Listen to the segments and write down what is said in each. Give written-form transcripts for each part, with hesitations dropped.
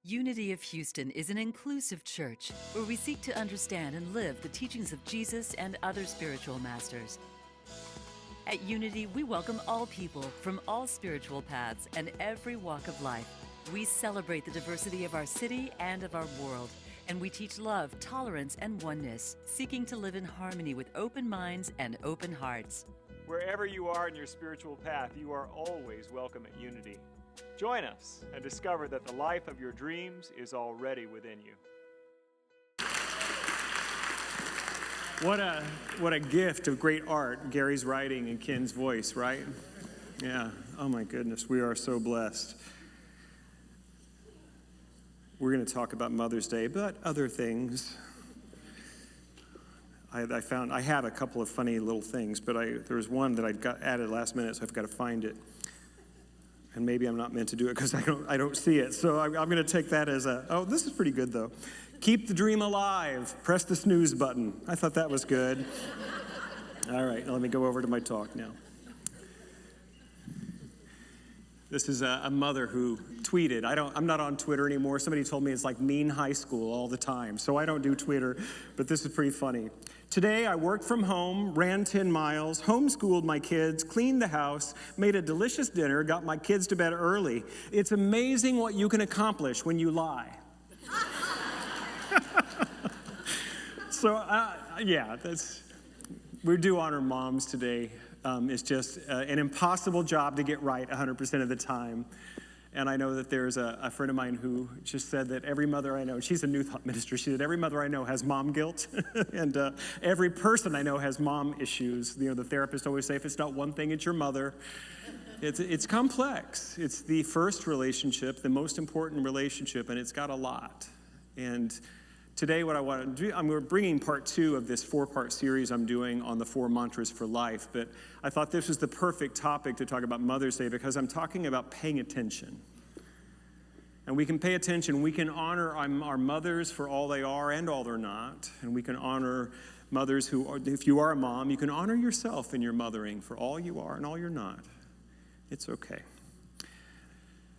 Unity of Houston is an inclusive church where we seek to understand and live the teachings of Jesus and other spiritual masters. At Unity, we welcome all people from all spiritual paths and every walk of life. We celebrate the diversity of our city and of our world, and we teach love, tolerance, and oneness, seeking to live in harmony with open minds and open hearts. Wherever you are in your spiritual path, you are always welcome at Unity. Join us and discover that the life of your dreams is already within you. What a gift of great art, Gary's writing and Ken's voice, right? Yeah, oh my goodness, we are so blessed. We're going to talk about Mother's Day, but other things. I have a couple of funny little things, but there was one that I got added last minute, so I've got to find it. And maybe I'm not meant to do it because I don't see it. So I'm going to take that as this is pretty good though. Keep the dream alive. Press the snooze button. I thought that was good. All right, now let me go over to my talk now. This is a mother who tweeted. I'm not on Twitter anymore. Somebody told me it's like mean high school all the time. So I don't do Twitter, but this is pretty funny. Today I worked from home, ran 10 miles, homeschooled my kids, cleaned the house, made a delicious dinner, got my kids to bed early. It's amazing what you can accomplish when you lie. So we do honor moms today. It's just an impossible job to get right 100% of the time. And I know that there's a friend of mine who just said that every mother I know, she's a new thought minister, she said every mother I know has mom guilt. And every person I know has mom issues. You know, the therapist always say, if it's not one thing, it's your mother. It's complex. It's the first relationship, the most important relationship, and it's got a lot. And today what I want to do, we're bringing part 2 of this 4-part series I'm doing on the 4 mantras for life, but I thought this was the perfect topic to talk about Mother's Day because I'm talking about paying attention. And we can pay attention, we can honor our mothers for all they are and all they're not, and we can honor mothers if you are a mom, you can honor yourself in your mothering for all you are and all you're not. It's okay.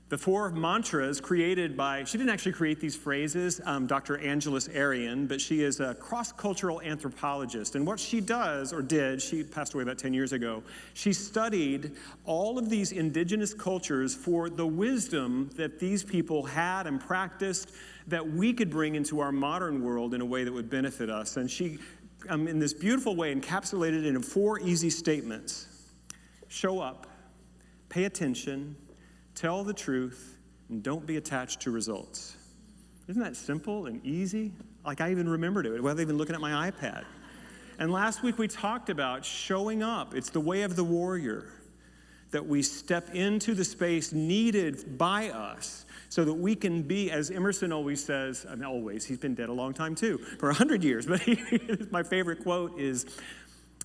The 4 mantras created she didn't actually create these phrases, Dr. Angeles Arian, but she is a cross-cultural anthropologist. And what she does, or did, she passed away about 10 years ago, she studied all of these indigenous cultures for the wisdom that these people had and practiced that we could bring into our modern world in a way that would benefit us. And she, in this beautiful way, encapsulated it in 4 easy statements. Show up, pay attention, tell the truth, and don't be attached to results. Isn't that simple and easy? Like I even remembered it without even looking at my iPad. And last week we talked about showing up. It's the way of the warrior, that we step into the space needed by us so that we can be, as Emerson always says, he's been dead a long time too, for 100 years, but my favorite quote is,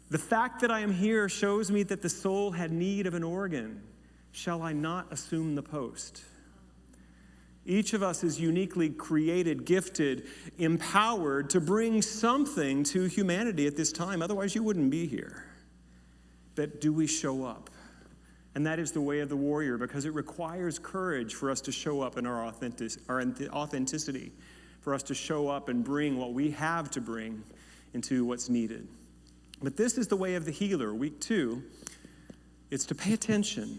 "The fact that I am here shows me that the soul had need of an organ. Shall I not assume the post?" Each of us is uniquely created, gifted, empowered to bring something to humanity at this time. Otherwise, you wouldn't be here. But do we show up? And that is the way of the warrior because it requires courage for us to show up in our authenticity, for us to show up and bring what we have to bring into what's needed. But this is the way of the healer. Week 2, it's to pay attention.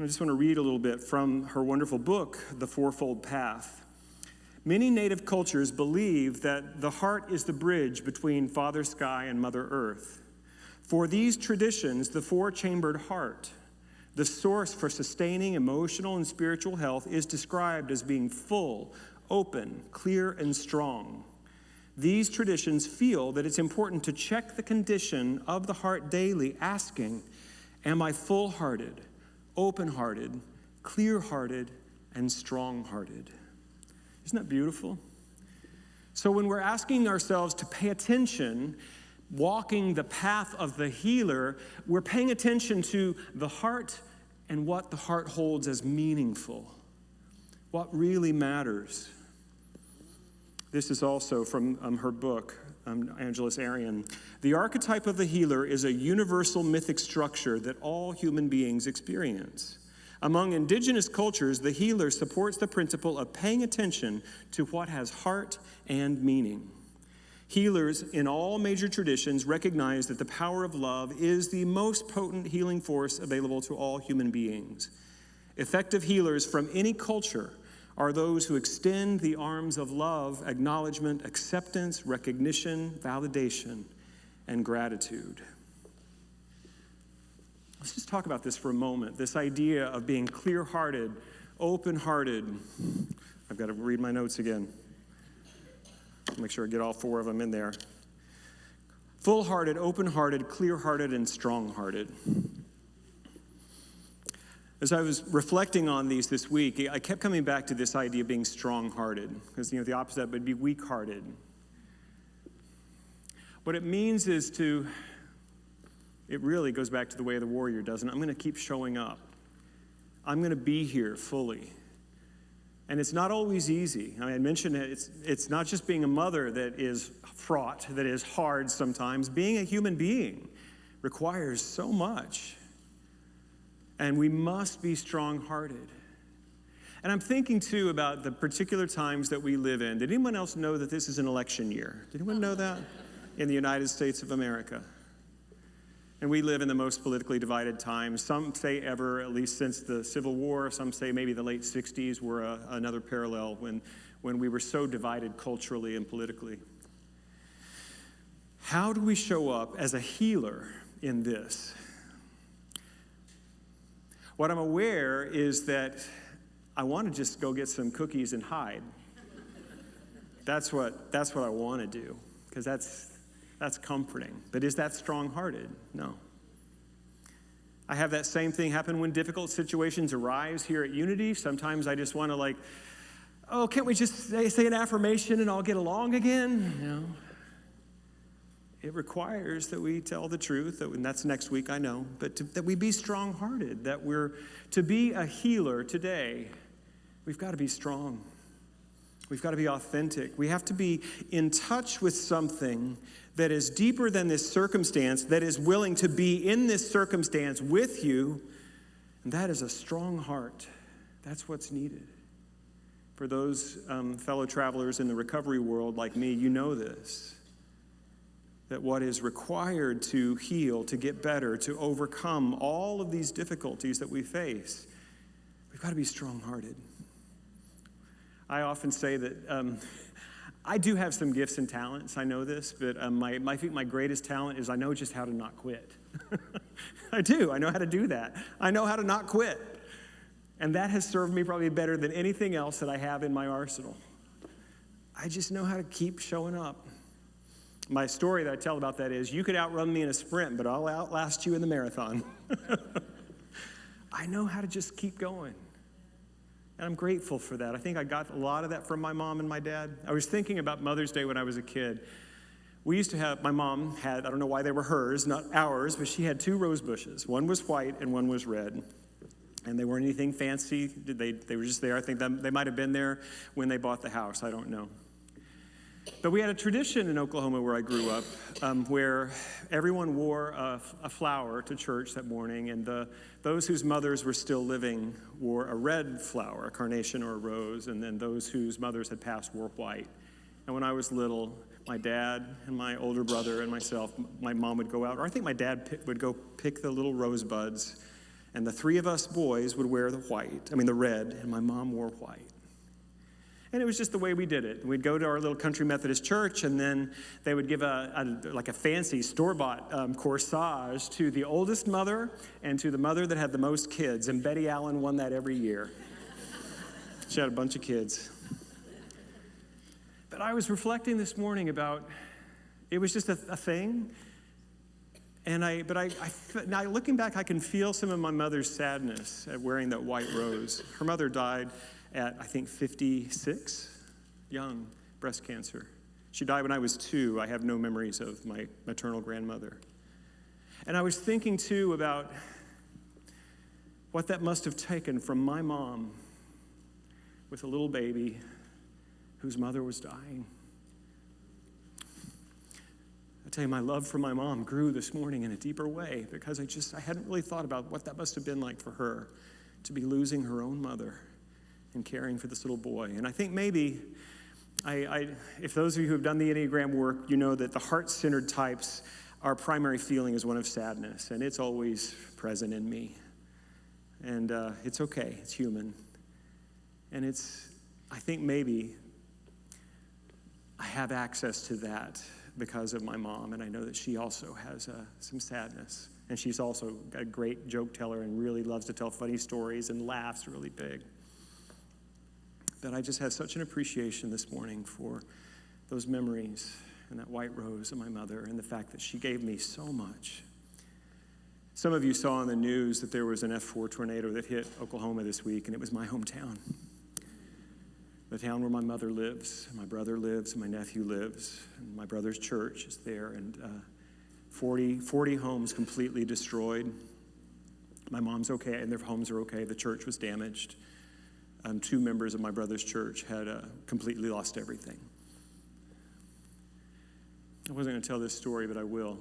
I just want to read a little bit from her wonderful book, The Fourfold Path. Many native cultures believe that the heart is the bridge between Father Sky and Mother Earth. For these traditions, the 4-chambered heart, the source for sustaining emotional and spiritual health, is described as being full, open, clear, and strong. These traditions feel that it's important to check the condition of the heart daily, asking, am I full-hearted, open-hearted, clear-hearted, and strong-hearted? Isn't that beautiful? So when we're asking ourselves to pay attention, walking the path of the healer, we're paying attention to the heart and what the heart holds as meaningful, what really matters. This is also from her book, Angeles Arian. The archetype of the healer is a universal mythic structure that all human beings experience. Among indigenous cultures, the healer supports the principle of paying attention to what has heart and meaning. Healers in all major traditions recognize that the power of love is the most potent healing force available to all human beings. Effective healers from any culture are those who extend the arms of love, acknowledgement, acceptance, recognition, validation, and gratitude. Let's just talk about this for a moment, this idea of being clear-hearted, open-hearted. I've got to read my notes again. Make sure I get all 4 of them in there. Full-hearted, open-hearted, clear-hearted, and strong-hearted. As I was reflecting on these this week, I kept coming back to this idea of being strong-hearted, because the opposite would be weak-hearted. What it means is it really goes back to the way of the warrior, doesn't it? I'm going to keep showing up. I'm going to be here fully. And it's not always easy. I mentioned it's not just being a mother that is fraught, that is hard sometimes. Being a human being requires so much. And we must be strong-hearted. And I'm thinking, too, about the particular times that we live in. Did anyone else know that this is an election year? Did anyone know that? In the United States of America. And we live in the most politically divided times. Some say ever, at least since the Civil War. Some say maybe the late 60s were another parallel when we were so divided culturally and politically. How do we show up as a healer in this? What I'm aware is that I want to just go get some cookies and hide. That's what I want to do, because that's comforting. But is that strong-hearted? No. I have that same thing happen when difficult situations arise here at Unity. Sometimes I just want to can't we just say an affirmation and all get along again? No. It requires that we tell the truth, and that's next week, I know, but that we be strong-hearted, that we're to be a healer today. We've got to be strong. We've got to be authentic. We have to be in touch with something that is deeper than this circumstance, that is willing to be in this circumstance with you, and that is a strong heart. That's what's needed. For those fellow travelers in the recovery world like me, you know this, that what is required to heal, to get better, to overcome all of these difficulties that we face, we've got to be strong-hearted. I often say that I do have some gifts and talents, I know this, but I think my greatest talent is I know just how to not quit. I do. I know how to do that. I know how to not quit. And that has served me probably better than anything else that I have in my arsenal. I just know how to keep showing up. My story that I tell about that is, you could outrun me in a sprint, but I'll outlast you in the marathon. I know how to just keep going. And I'm grateful for that. I think I got a lot of that from my mom and my dad. I was thinking about Mother's Day when I was a kid. We used to have, my mom had, I don't know why they were hers, not ours, but she had 2 rose bushes. One was white and one was red. And they weren't anything fancy. They were just there. I think they might have been there when they bought the house. I don't know. But we had a tradition in Oklahoma where I grew up where everyone wore a flower to church that morning, and those whose mothers were still living wore a red flower, a carnation or a rose, and then those whose mothers had passed wore white. And when I was little, my dad and my older brother and myself, my mom would go out, or I think my dad would go pick the little rosebuds, and the 3 of us boys would wear the red, and my mom wore white. And it was just the way we did it. We'd go to our little country Methodist church, and then they would give a fancy store-bought corsage to the oldest mother and to the mother that had the most kids. And Betty Allen won that every year. She had a bunch of kids. But I was reflecting this morning about, it was just a thing. And now looking back, I can feel some of my mother's sadness at wearing that white rose. Her mother died at, I think, 56, young, breast cancer. She died when I was 2. I have no memories of my maternal grandmother. And I was thinking, too, about what that must have taken from my mom with a little baby whose mother was dying. I tell you, my love for my mom grew this morning in a deeper way because I hadn't really thought about what that must have been like for her to be losing her own mother and caring for this little boy. And I think maybe, if those of you who have done the Enneagram work, you know that the heart-centered types, our primary feeling is one of sadness, and it's always present in me. And it's okay, it's human. And I think maybe I have access to that because of my mom, and I know that she also has some sadness. And she's also a great joke teller and really loves to tell funny stories and laughs really big. But I just have such an appreciation this morning for those memories and that white rose of my mother and the fact that she gave me so much. Some of you saw on the news that there was an F4 tornado that hit Oklahoma this week, and it was my hometown. The town where my mother lives, my brother lives, and my nephew lives, and my brother's church is there, and 40 homes completely destroyed. My mom's okay, and their homes are okay. The church was damaged. 2 members of my brother's church had completely lost everything. I wasn't going to tell this story, but I will.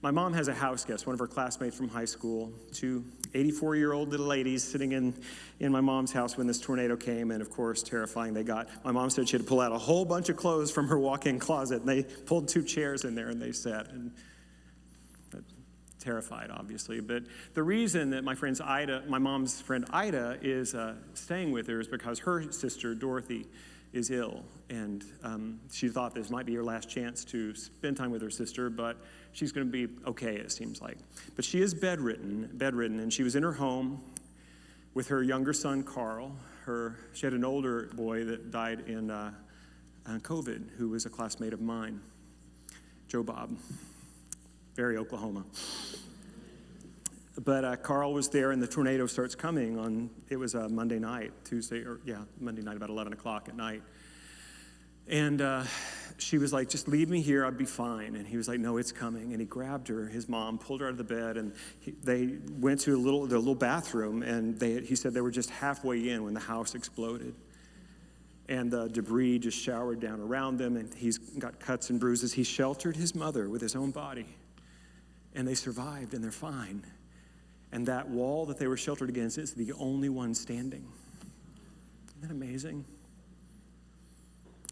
My mom has a house guest, one of her classmates from high school, 2 84-year-old little ladies sitting in my mom's house when this tornado came, and of course, terrifying. My mom said she had to pull out a whole bunch of clothes from her walk-in closet, and they pulled 2 chairs in there, and they sat, and terrified, obviously. But the reason that my mom's friend Ida is staying with her is because her sister, Dorothy, is ill, and she thought this might be her last chance to spend time with her sister, but she's going to be okay, it seems like. But she is bedridden, and she was in her home with her younger son, Carl. She had an older boy that died in COVID, who was a classmate of mine, Joe Bob, very Oklahoma. But Carl was there, and the tornado starts coming it was a Monday night, Monday night, about 11 o'clock at night. And she was like, just leave me here, I'd be fine. And he was like, no, it's coming. And he grabbed her, his mom, pulled her out of the bed, and they went to the little bathroom, and he said they were just halfway in when the house exploded. And the debris just showered down around them, and he's got cuts and bruises. He sheltered his mother with his own body, and they survived, and they're fine. And that wall that they were sheltered against is the only one standing. Isn't that amazing?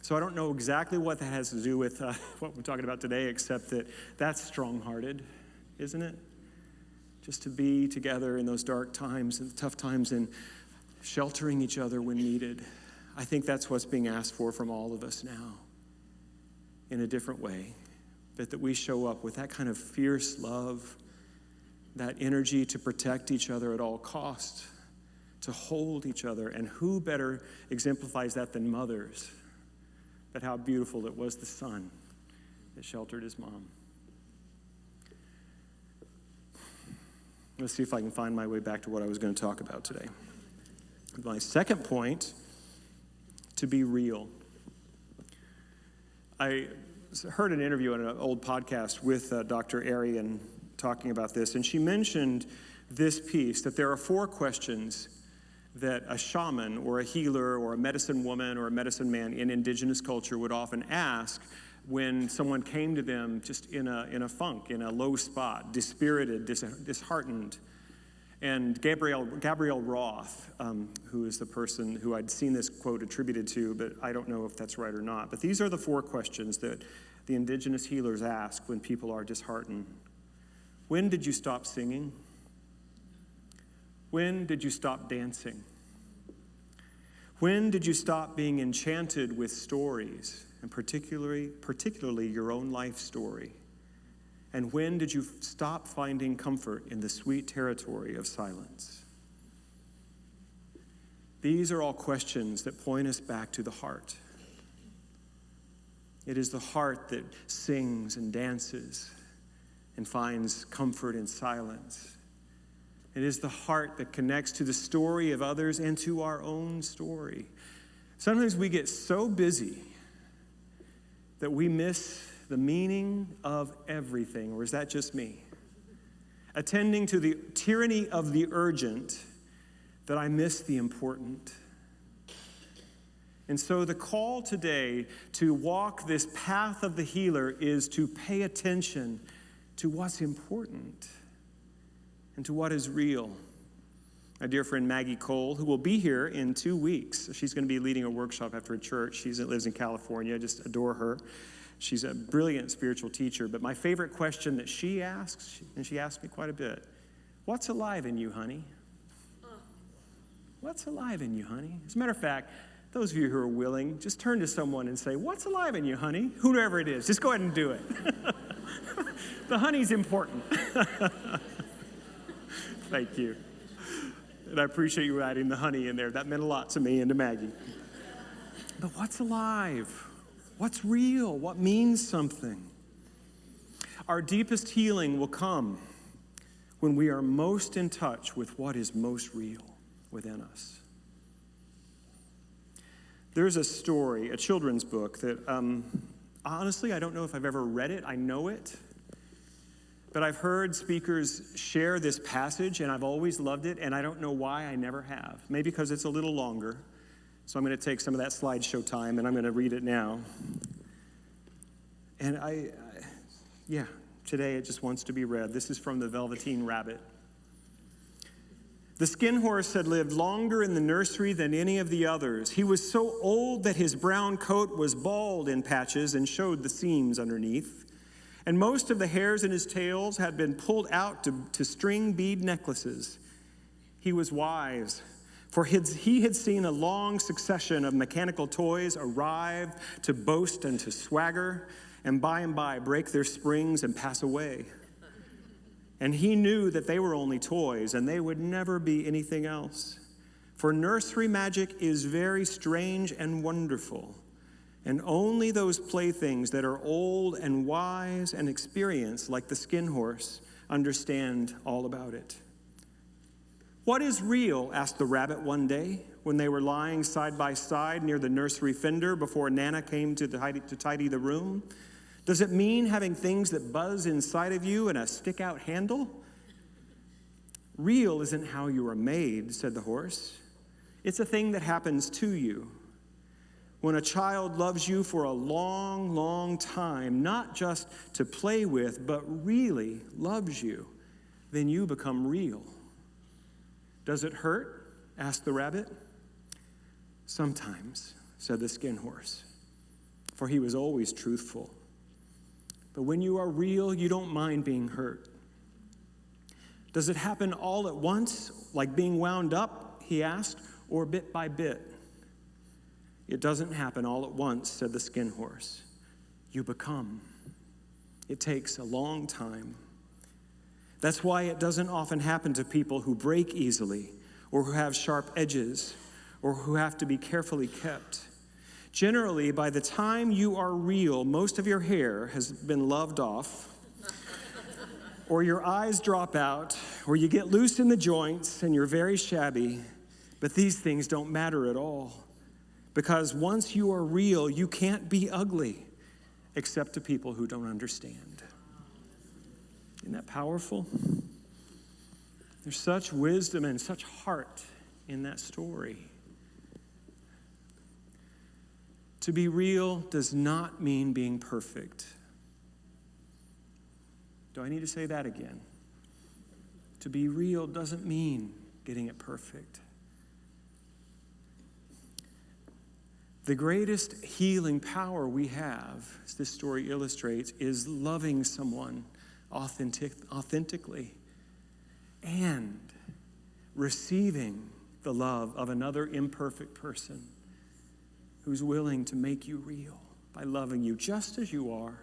So I don't know exactly what that has to do with what we're talking about today, except that that's strong-hearted, isn't it? Just to be together in those dark times and tough times and sheltering each other when needed. I think that's what's being asked for from all of us now in a different way, that we show up with that kind of fierce love, that energy to protect each other at all costs, to hold each other. And who better exemplifies that than mothers? But how beautiful it was the son that sheltered his mom. Let's see if I can find my way back to what I was going to talk about today. My second point, to be real. I heard an interview on an old podcast with Dr. Arian talking about this, and she mentioned this piece, that there are 4 questions that a shaman or a healer or a medicine woman or a medicine man in indigenous culture would often ask when someone came to them just in a funk, in a low spot, dispirited, disheartened. And Gabrielle Roth, who is the person who I'd seen this quote attributed to, but I don't know if that's right or not. But these are the 4 questions that the indigenous healers ask when people are disheartened. When did you stop singing? When did you stop dancing? When did you stop being enchanted with stories, and particularly your own life story? And when did you stop finding comfort in the sweet territory of silence? These are all questions that point us back to the heart. It is the heart that sings and dances and finds comfort in silence. It is the heart that connects to the story of others and to our own story. Sometimes we get so busy that we miss the meaning of everything, or is that just me? Attending to the tyranny of the urgent, that I miss the important. And so the call today to walk this path of the healer is to pay attention to what's important and to what is real. My dear friend Maggie Cole, who will be here in 2 weeks. She's going to be leading a workshop after a church. She lives in California. I just adore her. She's a brilliant spiritual teacher. But my favorite question that she asks, and she asks me quite a bit, what's alive in you, honey? What's alive in you, honey? As a matter of fact, those of you who are willing, just turn to someone and say, what's alive in you, honey? Whoever it is, just go ahead and do it. The honey's important. Thank you. And I appreciate you adding the honey in there. That meant a lot to me and to Maggie. But what's alive? What's real? What means something? Our deepest healing will come when we are most in touch with what is most real within us. There's a story, a children's book that, honestly, I don't know if I've ever read it. I know it. But I've heard speakers share this passage, and I've always loved it, and I don't know why I never have. Maybe because it's a little longer. So I'm going to take some of that slideshow time, and I'm going to read it now. And today it just wants to be read. This is from the Velveteen Rabbit. The skin horse had lived longer in the nursery than any of the others. He was so old that his brown coat was bald in patches and showed the seams underneath. And most of the hairs in his tails had been pulled out to string bead necklaces. He was wise, for he had seen a long succession of mechanical toys arrive to boast and to swagger, and by break their springs and pass away. And he knew that they were only toys, and they would never be anything else. For nursery magic is very strange and wonderful. And only those playthings that are old and wise and experienced, like the skin horse, understand all about it. What is real? Asked the rabbit one day when they were lying side by side near the nursery fender before Nana came to tidy the room. Does it mean having things that buzz inside of you and a stick-out handle? Real isn't how you are made, said the horse. It's a thing that happens to you. When a child loves you for a long, long time, not just to play with, but really loves you, then you become real. Does it hurt? Asked the rabbit. Sometimes, said the skin horse, for he was always truthful. But when you are real, you don't mind being hurt. Does it happen all at once, like being wound up, he asked, or bit by bit? It doesn't happen all at once, said the skin horse. You become. It takes a long time. That's why it doesn't often happen to people who break easily, or who have sharp edges, or who have to be carefully kept. Generally, by the time you are real, most of your hair has been loved off, or your eyes drop out, or you get loose in the joints and you're very shabby. But these things don't matter at all. Because once you are real, you can't be ugly, except to people who don't understand. Isn't that powerful? There's such wisdom and such heart in that story. To be real does not mean being perfect. Do I need to say that again? To be real doesn't mean getting it perfect. The greatest healing power we have, as this story illustrates, is loving someone authentically and receiving the love of another imperfect person who's willing to make you real by loving you just as you are,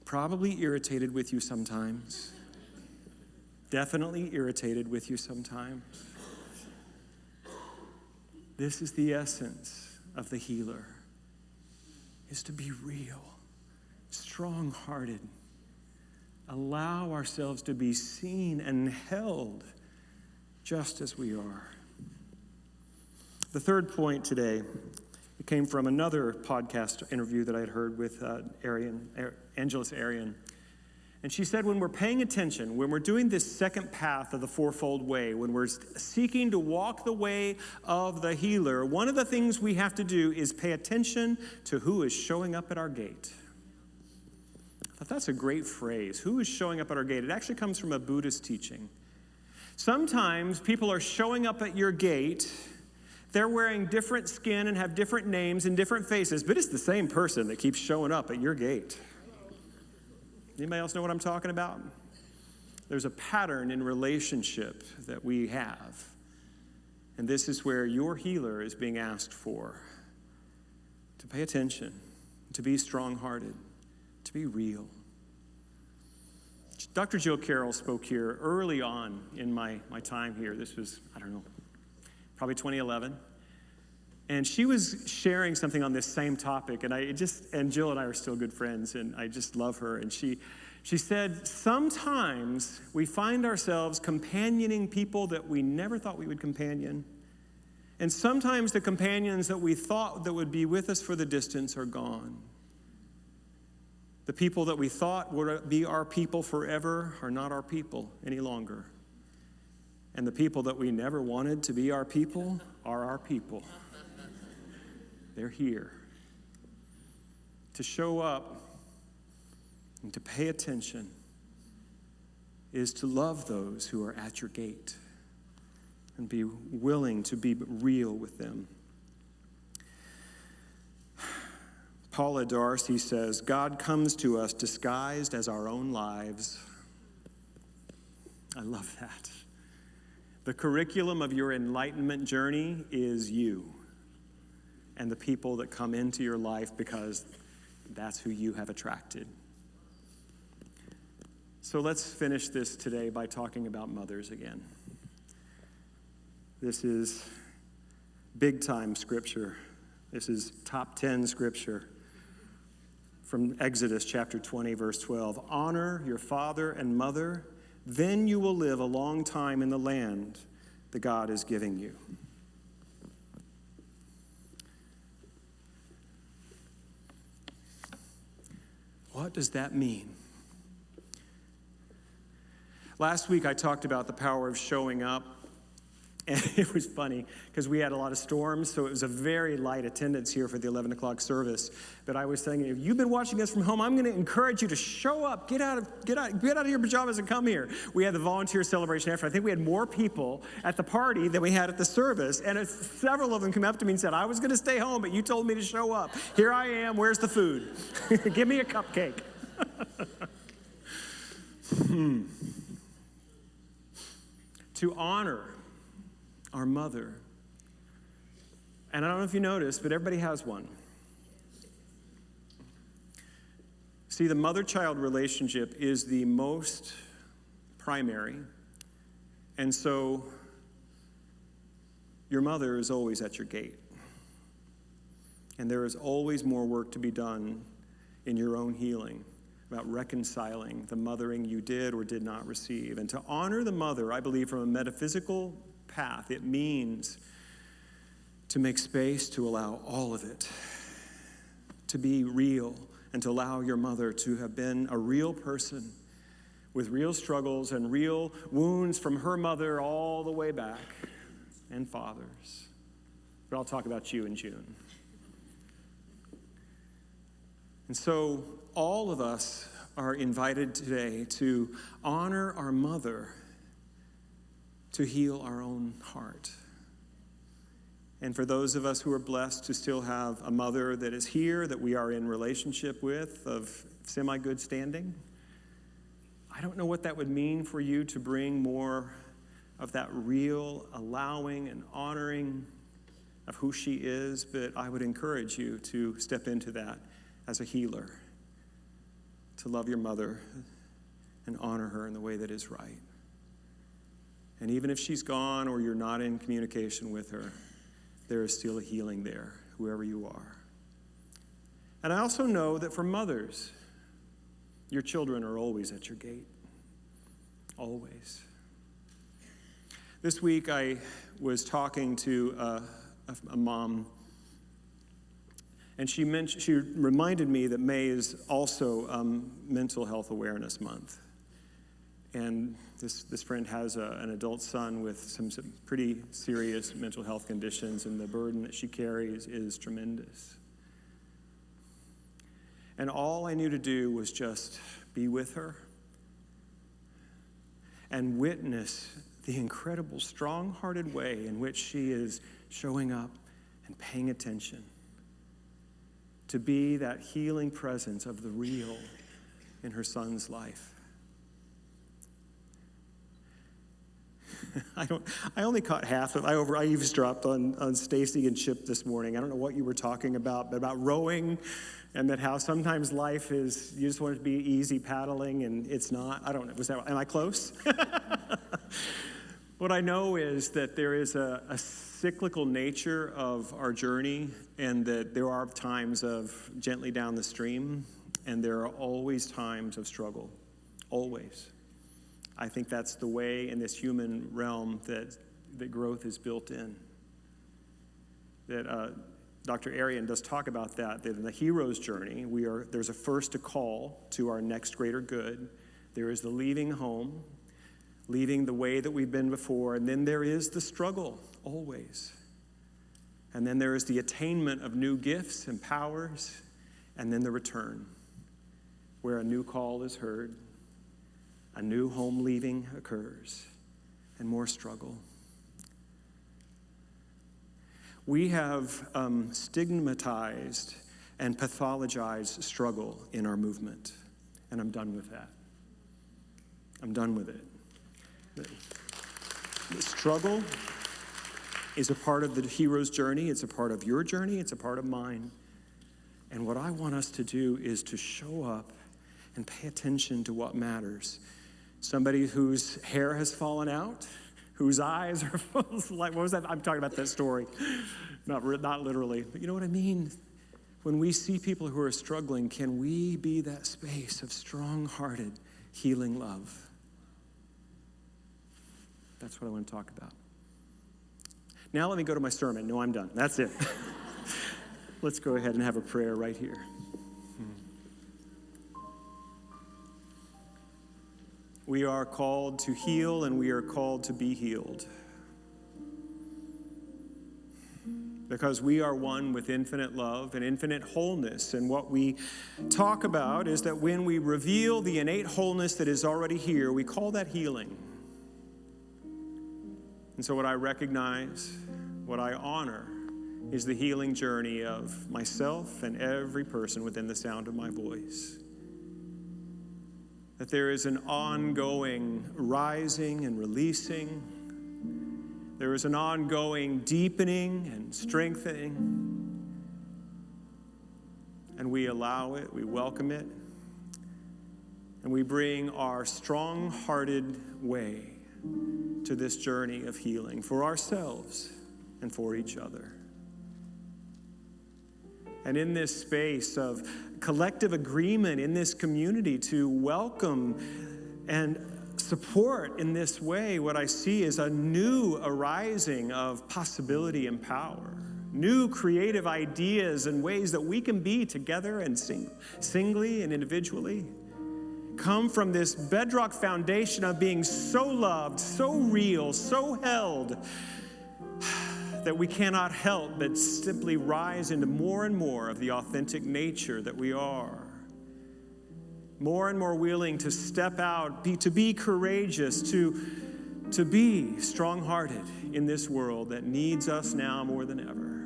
probably irritated with you sometimes, definitely irritated with you sometimes. This is the essence of the healer, is to be real, strong-hearted, allow ourselves to be seen and held just as we are. The third point today, it came from another podcast interview that I had heard with Angelus Arian. And she said, when we're paying attention, when we're doing this second path of the fourfold way, when we're seeking to walk the way of the healer, one of the things we have to do is pay attention to who is showing up at our gate. I thought that's a great phrase. Who is showing up at our gate? It actually comes from a Buddhist teaching. Sometimes people are showing up at your gate. They're wearing different skin and have different names and different faces, but it's the same person that keeps showing up at your gate. Anybody else know what I'm talking about? There's a pattern in relationship that we have. And this is where your healer is being asked for. To pay attention, to be strong-hearted, to be real. Dr. Jill Carroll spoke here early on in my time here. This was, probably 2011. And she was sharing something on this same topic, and Jill and I are still good friends, and I just love her. And she said, sometimes we find ourselves companioning people that we never thought we would companion. And sometimes the companions that we thought that would be with us for the distance are gone. The people that we thought would be our people forever are not our people any longer. And the people that we never wanted to be our people are our people. They're here. To show up and to pay attention is to love those who are at your gate and be willing to be real with them. Paula Darcy says, God comes to us disguised as our own lives. I love that. The curriculum of your enlightenment journey is you and the people that come into your life because that's who you have attracted. So let's finish this today by talking about mothers again. This is big time scripture. This is top 10 scripture from Exodus chapter 20, verse 12. Honor your father and mother, then you will live a long time in the land that God is giving you. What does that mean? Last week I talked about the power of showing up. And it was funny because we had a lot of storms, so it was a very light attendance here for the 11 o'clock service. But I was saying, if you've been watching us from home, I'm going to encourage you to show up, get out of your pajamas and come here. We had the volunteer celebration after. I think we had more people at the party than we had at the service, and several of them came up to me and said, I was going to stay home, but you told me to show up. Here I am. Where's the food? Give me a cupcake. To honor our mother. And I don't know if you noticed, but everybody has one. See, the mother-child relationship is the most primary. And so your mother is always at your gate. And there is always more work to be done in your own healing about reconciling the mothering you did or did not receive. And to honor the mother, I believe, from a metaphysical path, it means to make space to allow all of it to be real and to allow your mother to have been a real person with real struggles and real wounds from her mother all the way back, and fathers. But I'll talk about you in June. And so all of us are invited today to honor our mother, to heal our own heart. And for those of us who are blessed to still have a mother that is here, that we are in relationship with, of semi-good standing, I don't know what that would mean for you to bring more of that real allowing and honoring of who she is, but I would encourage you to step into that as a healer, to love your mother and honor her in the way that is right. And even if she's gone or you're not in communication with her, there is still a healing there, whoever you are. And I also know that for mothers, your children are always at your gate. Always. This week I was talking to a mom, and she reminded me that May is also Mental Health Awareness Month. And this friend has an adult son with some pretty serious mental health conditions, and the burden that she carries is tremendous. And all I knew to do was just be with her and witness the incredible, strong-hearted way in which she is showing up and paying attention to be that healing presence of the real in her son's life. I only caught half of. I eavesdropped on Stacy and Chip this morning. I don't know what you were talking about, but about rowing, and that how sometimes life is, you just want it to be easy paddling, and it's not. I don't know. Am I close? What I know is that there is a cyclical nature of our journey, and that there are times of gently down the stream, and there are always times of struggle. Always. I think that's the way in this human realm that growth is built in. That Dr. Arian does talk about that in the hero's journey, there's a first a call to our next greater good. There is the leaving home, leaving the way that we've been before, and then there is the struggle, always. And then there is the attainment of new gifts and powers, and then the return, where a new call is heard, a new home leaving occurs, and more struggle. We have stigmatized and pathologized struggle in our movement, and I'm done with that. I'm done with it. The struggle is a part of the hero's journey. It's a part of your journey. It's a part of mine. And what I want us to do is to show up and pay attention to what matters. Somebody whose hair has fallen out, whose eyes are full of light. What was that? I'm talking about that story. Not literally, but you know what I mean? When we see people who are struggling, can we be that space of strong-hearted, healing love? That's what I want to talk about. Now let me go to my sermon. No, I'm done. That's it. Let's go ahead and have a prayer right here. We are called to heal, and we are called to be healed. Because we are one with infinite love and infinite wholeness. And what we talk about is that when we reveal the innate wholeness that is already here, we call that healing. And so what I recognize, what I honor, is the healing journey of myself and every person within the sound of my voice. That there is an ongoing rising and releasing. There is an ongoing deepening and strengthening. And we allow it, we welcome it, and we bring our strong-hearted way to this journey of healing for ourselves and for each other. And in this space of collective agreement in this community to welcome and support in this way, what I see is a new arising of possibility and power, new creative ideas and ways that we can be together and singly and individually. Come from this bedrock foundation of being so loved, so real, so held, that we cannot help but simply rise into more and more of the authentic nature that we are. More and more willing to step out, to be courageous, to be strong-hearted in this world that needs us now more than ever.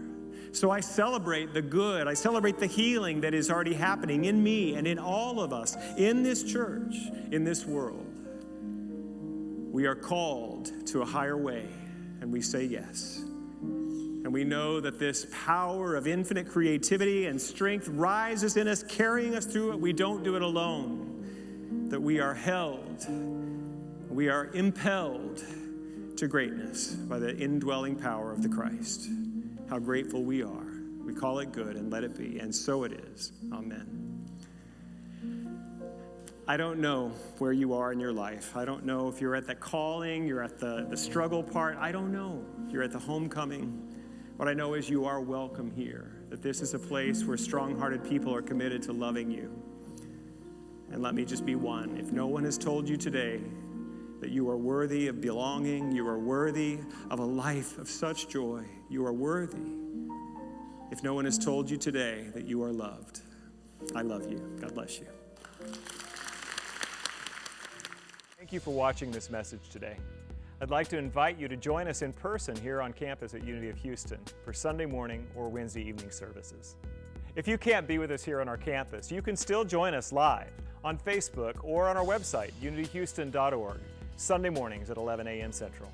So I celebrate the good. I celebrate the healing that is already happening in me and in all of us, in this church, in this world. We are called to a higher way, and we say yes. And we know that this power of infinite creativity and strength rises in us, carrying us through it. We don't do it alone. That we are held, we are impelled to greatness by the indwelling power of the Christ. How grateful we are. We call it good, and let it be. And so it is. Amen. I don't know where you are in your life. I don't know if you're at the calling, you're at the struggle part. I don't know. You're at the homecoming. What I know is you are welcome here, that this is a place where strong-hearted people are committed to loving you. And let me just be one. If no one has told you today that you are worthy of belonging, you are worthy of a life of such joy, you are worthy. If no one has told you today that you are loved, I love you. God bless you. Thank you for watching this message today. I'd like to invite you to join us in person here on campus at Unity of Houston for Sunday morning or Wednesday evening services. If you can't be with us here on our campus, you can still join us live on Facebook or on our website, unityhouston.org, Sunday mornings at 11 a.m. Central.